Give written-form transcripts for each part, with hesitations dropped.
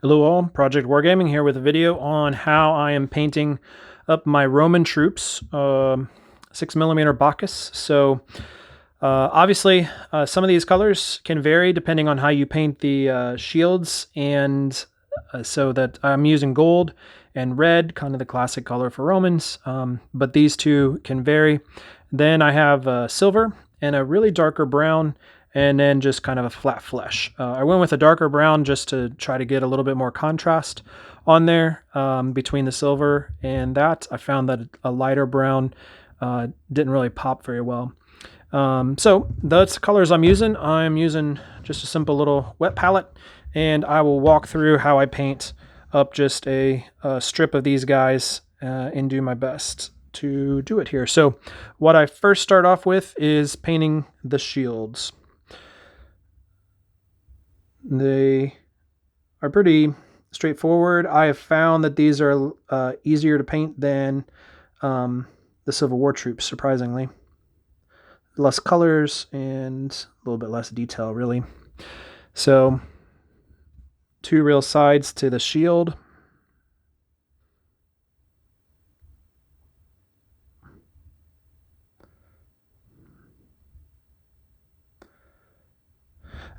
Hello all, Project Wargaming here with a video on how I am painting up my Roman troops, 6mm Baccus. So obviously some of these colors can vary depending on how you paint the shields, and so that I'm using gold and red, kind of the classic color for Romans, but these two can vary. Then I have silver and a really darker brown, and then just kind of a flat flesh. I went with a darker brown just to try to get a little bit more contrast on there between the silver and that. I found that a lighter brown didn't really pop very well. So that's the colors I'm using. I'm using just a simple little wet palette, and I will walk through how I paint up just a strip of these guys and do my best to do it here. So what I first start off with is painting the shields. They are pretty straightforward. I have found that these are easier to paint than the Civil War troops, surprisingly. Less colors and a little bit less detail, really. So, two real sides to the shield.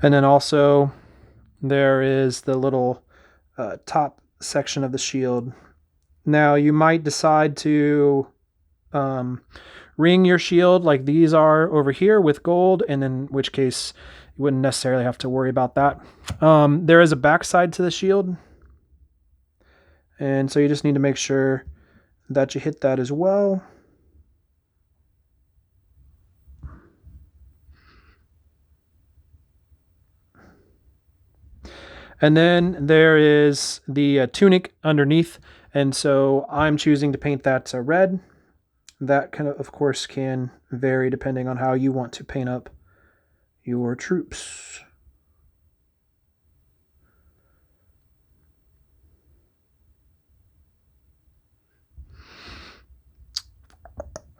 And then also there is the little top section of the shield. Now you might decide to ring your shield like these are over here with gold, and in which case you wouldn't necessarily have to worry about that. There is a backside to the shield, and so you just need to make sure that you hit that as well. And then there is the tunic underneath, and so I'm choosing to paint that red. That of course, can vary depending on how you want to paint up your troops.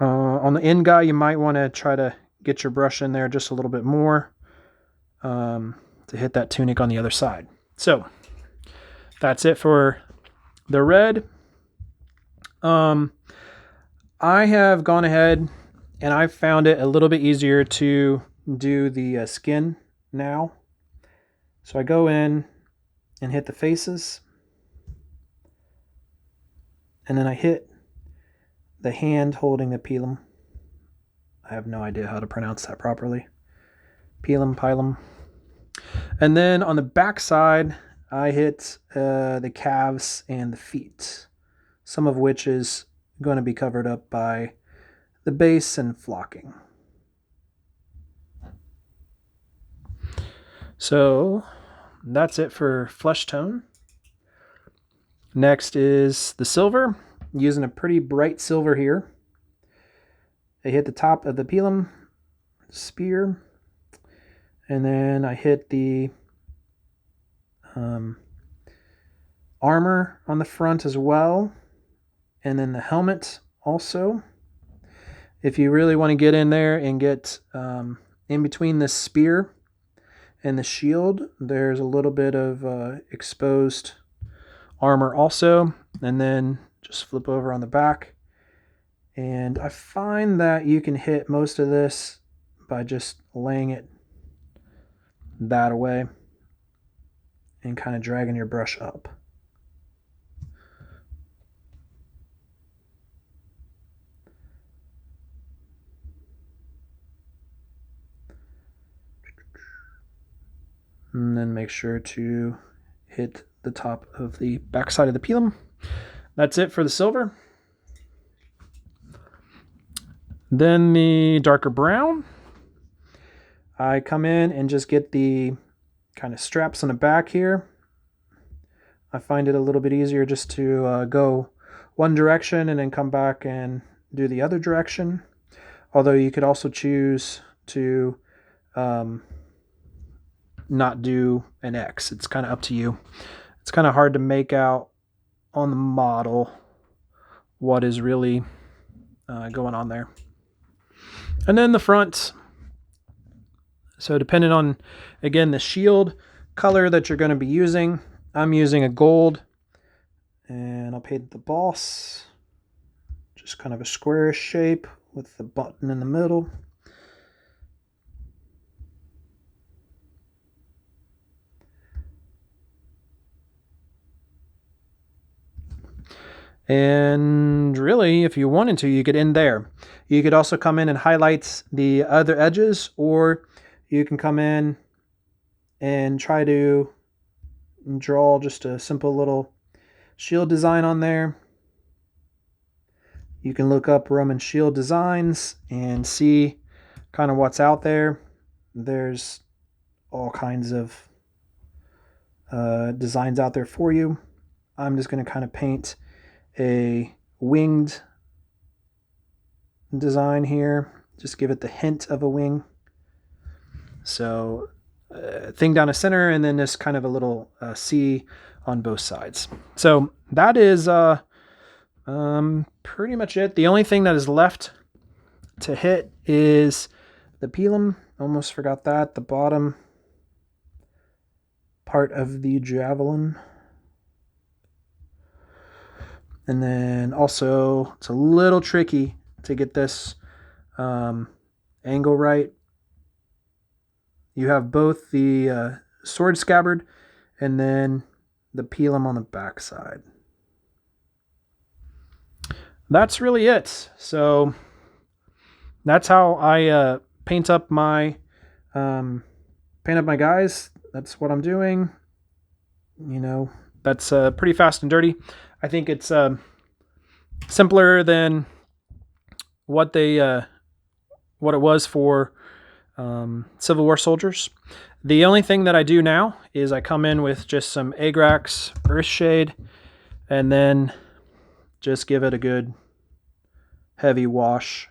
On the end guy, you might want to try to get your brush in there just a little bit more to hit that tunic on the other side. So that's it for the red. I have gone ahead and I've found it a little bit easier to do the skin now. So I go in and hit the faces, and then I hit the hand holding the pilum. I have no idea how to pronounce that properly. Pilum. And then on the back side, I hit the calves and the feet, some of which is going to be covered up by the base and flocking. So that's it for flesh tone. Next is the silver. I'm using a pretty bright silver here. I hit the top of the pilum spear, and then I hit the armor on the front as well, and then the helmet also. If you really want to get in there and get in between the spear and the shield, there's a little bit of exposed armor also, and then just flip over on the back. And I find that you can hit most of this by just laying it that away and kind of dragging your brush up. And then make sure to hit the top of the back side of the pilum. That's it for the silver. Then the darker brown. I come in and just get the kind of straps on the back here. I find it a little bit easier just to go one direction and then come back and do the other direction. Although you could also choose to not do an X. It's kind of up to you. It's kind of hard to make out on the model what is really going on there. And then the front. So depending on, again, the shield color that you're going to be using, I'm using a gold, and I'll paint the boss. Just kind of a squarish shape with the button in the middle. And really, if you wanted to, you could end there. You could also come in and highlight the other edges, or you can come in and try to draw just a simple little shield design on there. You can look up Roman shield designs and see kind of what's out there. There's all kinds of designs out there for you. I'm just going to kind of paint a winged design here. Just give it the hint of a wing. So thing down the center, and then this kind of a little C on both sides. So that is pretty much it. The only thing that is left to hit is the pilum. Almost forgot that. The bottom part of the javelin. And then also, it's a little tricky to get this angle right. You have both the sword scabbard and then the pilum on the back side. That's really it. So that's how I paint up my guys. That's what I'm doing. You know, that's pretty fast and dirty. I think it's simpler than what it was for Civil War soldiers. The only thing that I do now is I come in with just some Agrax Earthshade, and then just give it a good heavy wash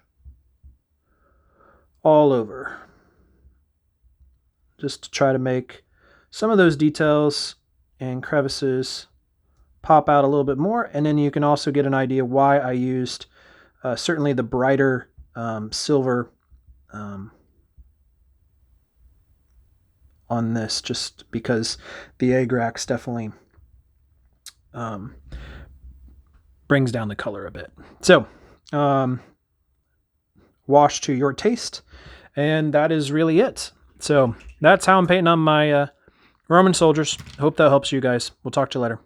all over, just to try to make some of those details and crevices pop out a little bit more. And then you can also get an idea why I used certainly the brighter silver on this, just because the Agrax definitely brings down the color a bit. So wash to your taste, and that is really it. So that's how I'm painting on my Roman soldiers. Hope that helps you guys. We'll talk to you later.